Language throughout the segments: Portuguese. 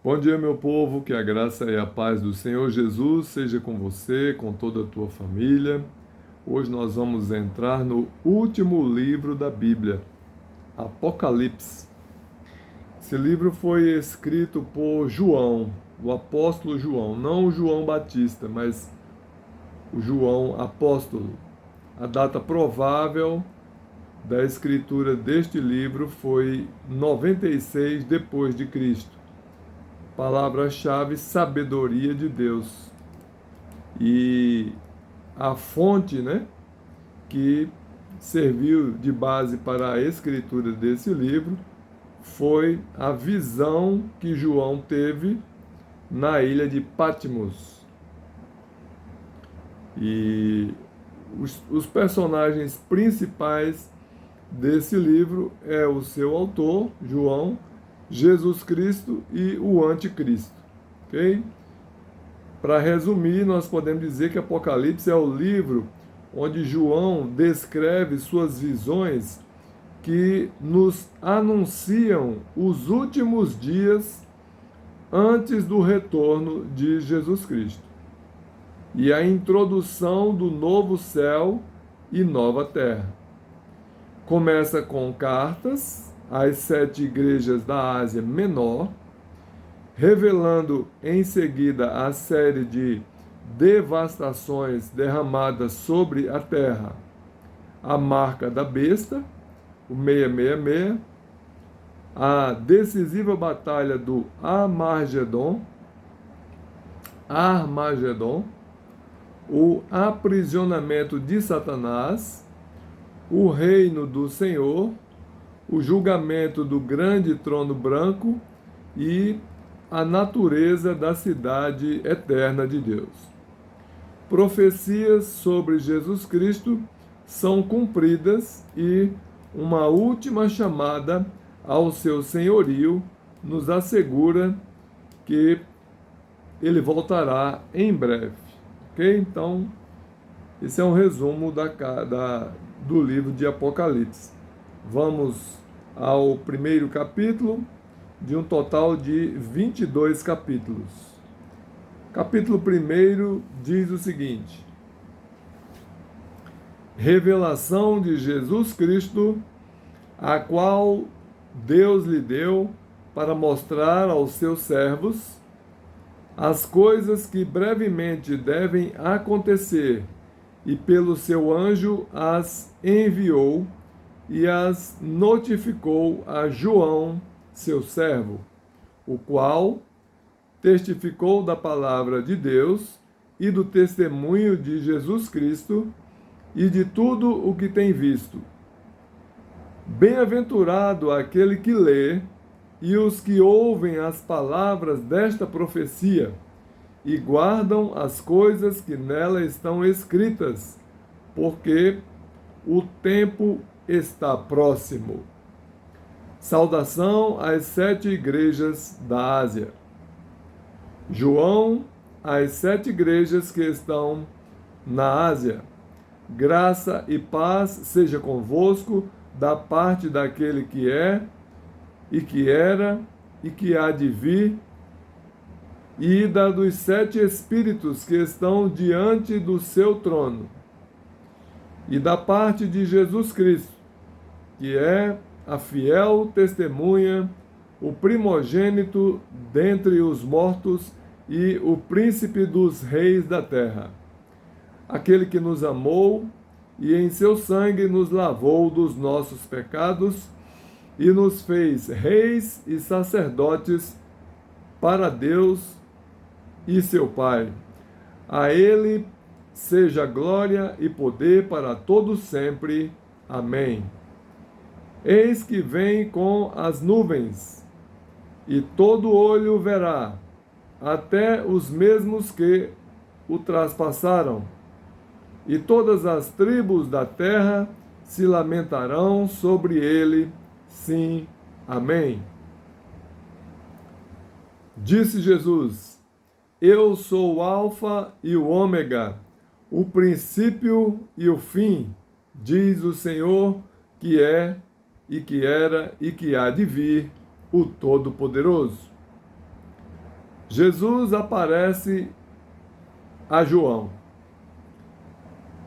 Bom dia, meu povo, que a graça e a paz do Senhor Jesus seja com você, com toda a tua família. Hoje nós vamos entrar no último livro da Bíblia, Apocalipse. Esse livro foi escrito por João, o apóstolo João, não o João Batista, mas o João apóstolo. A data provável da escritura deste livro foi 96 depois de Cristo. Palavra-chave: sabedoria de Deus. E a fonte, que serviu de base para a escritura desse livro foi a visão que João teve na ilha de Patmos. E os personagens principais desse livro é o seu autor, João, Jesus Cristo e o Anticristo. Ok? Para resumir, nós podemos dizer que Apocalipse é o livro onde João descreve suas visões que nos anunciam os últimos dias antes do retorno de Jesus Cristo e a introdução do novo céu e nova terra. Começa com cartas às 7 igrejas da Ásia Menor, revelando em seguida a série de devastações derramadas sobre a terra, a marca da besta, o 666, a decisiva batalha do Armagedon, o aprisionamento de Satanás, o reino do Senhor, o julgamento do grande trono branco e a natureza da cidade eterna de Deus. Profecias sobre Jesus Cristo são cumpridas e uma última chamada ao seu senhorio nos assegura que ele voltará em breve. Ok? Então, esse é um resumo do livro de Apocalipse. Vamos ao primeiro capítulo, de um total de 22 capítulos. Capítulo 1 diz o seguinte: revelação de Jesus Cristo, a qual Deus lhe deu para mostrar aos seus servos as coisas que brevemente devem acontecer, e pelo seu anjo as enviou e as notificou a João, seu servo, o qual testificou da palavra de Deus e do testemunho de Jesus Cristo e de tudo o que tem visto. Bem-aventurado aquele que lê e os que ouvem as palavras desta profecia e guardam as coisas que nela estão escritas, porque o tempo está próximo. Saudação às 7 igrejas da Ásia. João, às 7 igrejas que estão na Ásia. Graça e paz seja convosco da parte daquele que é, e que era, e que há de vir, e da dos 7 Espíritos que estão diante do seu trono, e da parte de Jesus Cristo, que é a fiel testemunha, o primogênito dentre os mortos e o príncipe dos reis da terra, aquele que nos amou e em seu sangue nos lavou dos nossos pecados e nos fez reis e sacerdotes para Deus e seu Pai. A ele seja glória e poder para todos sempre. Amém. Eis que vem com as nuvens, e todo olho verá, até os mesmos que o traspassaram, e todas as tribos da terra se lamentarão sobre ele. Sim, amém. Disse Jesus: eu sou o Alfa e o Ômega, o princípio e o fim, diz o Senhor, que é, e que era, e que há de vir, o Todo-Poderoso. Jesus aparece a João.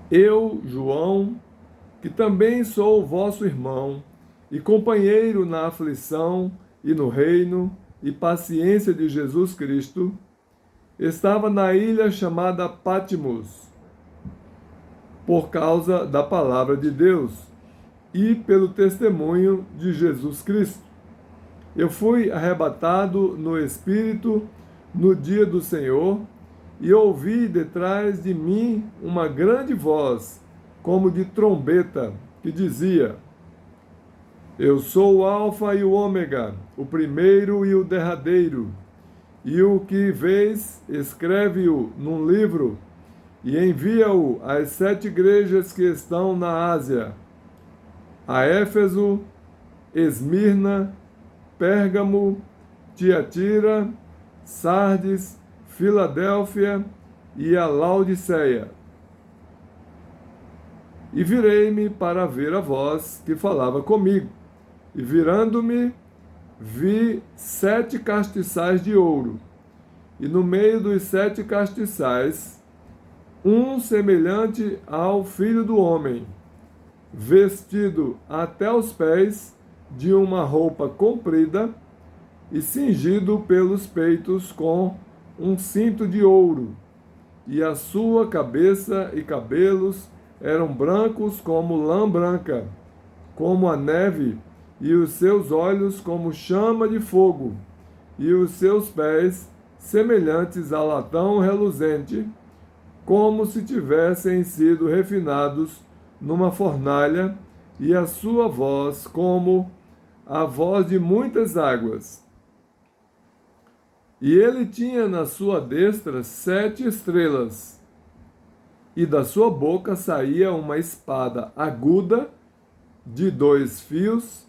Eu, João, que também sou vosso irmão e companheiro na aflição e no reino e paciência de Jesus Cristo, estava na ilha chamada Patmos, por causa da palavra de Deus e pelo testemunho de Jesus Cristo. Eu fui arrebatado no Espírito no dia do Senhor e ouvi detrás de mim uma grande voz, como de trombeta, que dizia: Eu sou o Alfa e o Ômega, o primeiro e o derradeiro. E o que vês, escreve-o num livro e envia-o às 7 igrejas que estão na Ásia: a Éfeso, Esmirna, Pérgamo, Tiatira, Sardes, Filadélfia e a Laodiceia. E virei-me para ver a voz que falava comigo, e virando-me, vi 7 castiçais de ouro, e no meio dos 7 castiçais, um semelhante ao Filho do Homem, vestido até os pés de uma roupa comprida e cingido pelos peitos com um cinto de ouro, e a sua cabeça e cabelos eram brancos como lã branca, como a neve, e os seus olhos como chama de fogo, e os seus pés semelhantes a latão reluzente, como se tivessem sido refinados numa fornalha, e a sua voz como a voz de muitas águas. E ele tinha na sua destra 7 estrelas, e da sua boca saía uma espada aguda de 2 fios,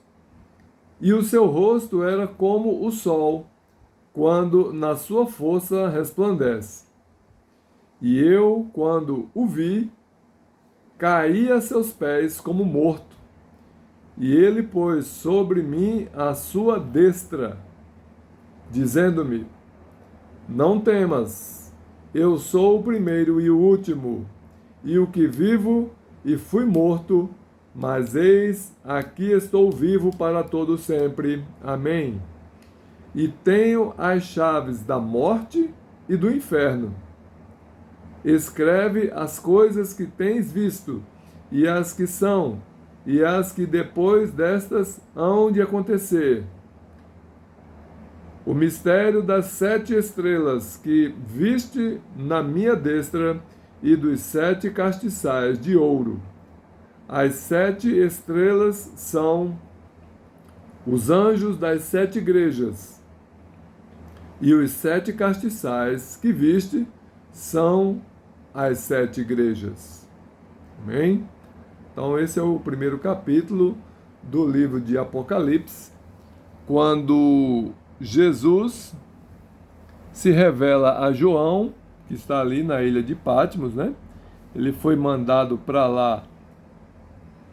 e o seu rosto era como o sol, quando na sua força resplandece. E eu, quando o vi, caí a seus pés como morto. E ele pôs sobre mim a sua destra, dizendo-me: Não temas, eu sou o primeiro e o último, e o que vivo e fui morto, mas eis, aqui estou vivo para todo sempre. Amém. E tenho as chaves da morte e do inferno. Escreve as coisas que tens visto, e as que são, e as que depois destas hão de acontecer. O mistério das 7 estrelas que viste na minha destra e dos 7 castiçais de ouro. As 7 estrelas são os anjos das 7 igrejas, e os 7 castiçais que viste são as 7 igrejas. Amém? Então esse é o primeiro capítulo do livro de Apocalipse, quando Jesus se revela a João, que está ali na ilha de Patmos, né? Ele foi mandado para lá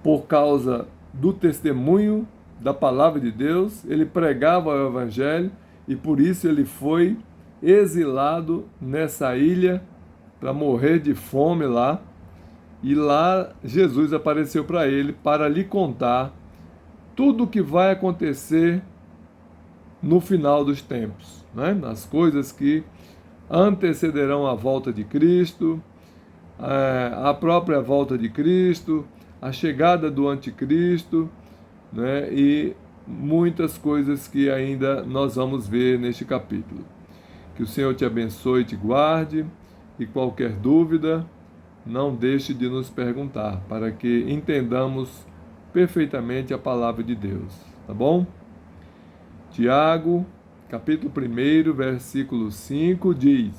por causa do testemunho da palavra de Deus, ele pregava o evangelho e por isso ele foi exilado nessa ilha para morrer de fome lá. E lá Jesus apareceu para ele para lhe contar tudo o que vai acontecer no final dos tempos, né? As coisas que antecederão a volta de Cristo, a própria volta de Cristo, a chegada do anticristo, né? E muitas coisas que ainda nós vamos ver neste capítulo. Que o Senhor te abençoe e te guarde, e qualquer dúvida, não deixe de nos perguntar, para que entendamos perfeitamente a palavra de Deus, tá bom? Tiago, capítulo 1, versículo 5, diz: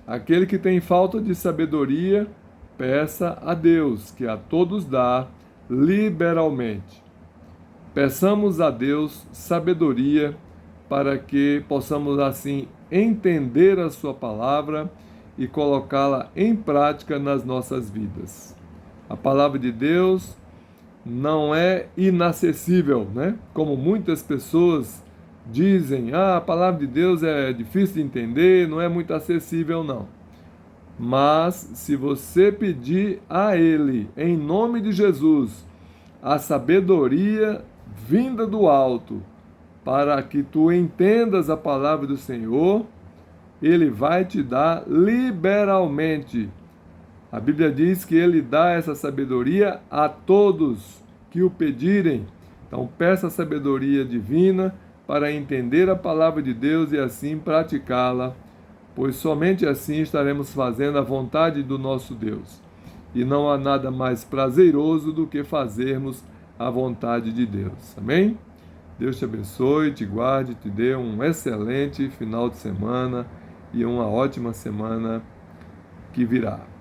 Aquele que tem falta de sabedoria, peça a Deus, que a todos dá liberalmente. Peçamos a Deus sabedoria, para que possamos assim entender a sua palavra e colocá-la em prática nas nossas vidas. A palavra de Deus não é inacessível, né? Como muitas pessoas dizem: a palavra de Deus é difícil de entender, não é muito acessível, não. Mas se você pedir a Ele, em nome de Jesus, a sabedoria vinda do alto, para que tu entendas a palavra do Senhor, Ele vai te dar liberalmente. A Bíblia diz que Ele dá essa sabedoria a todos que o pedirem. Então, peça a sabedoria divina para entender a palavra de Deus e assim praticá-la, pois somente assim estaremos fazendo a vontade do nosso Deus. E não há nada mais prazeroso do que fazermos a vontade de Deus. Amém? Deus te abençoe, te guarde, te dê um excelente final de semana e uma ótima semana que virá.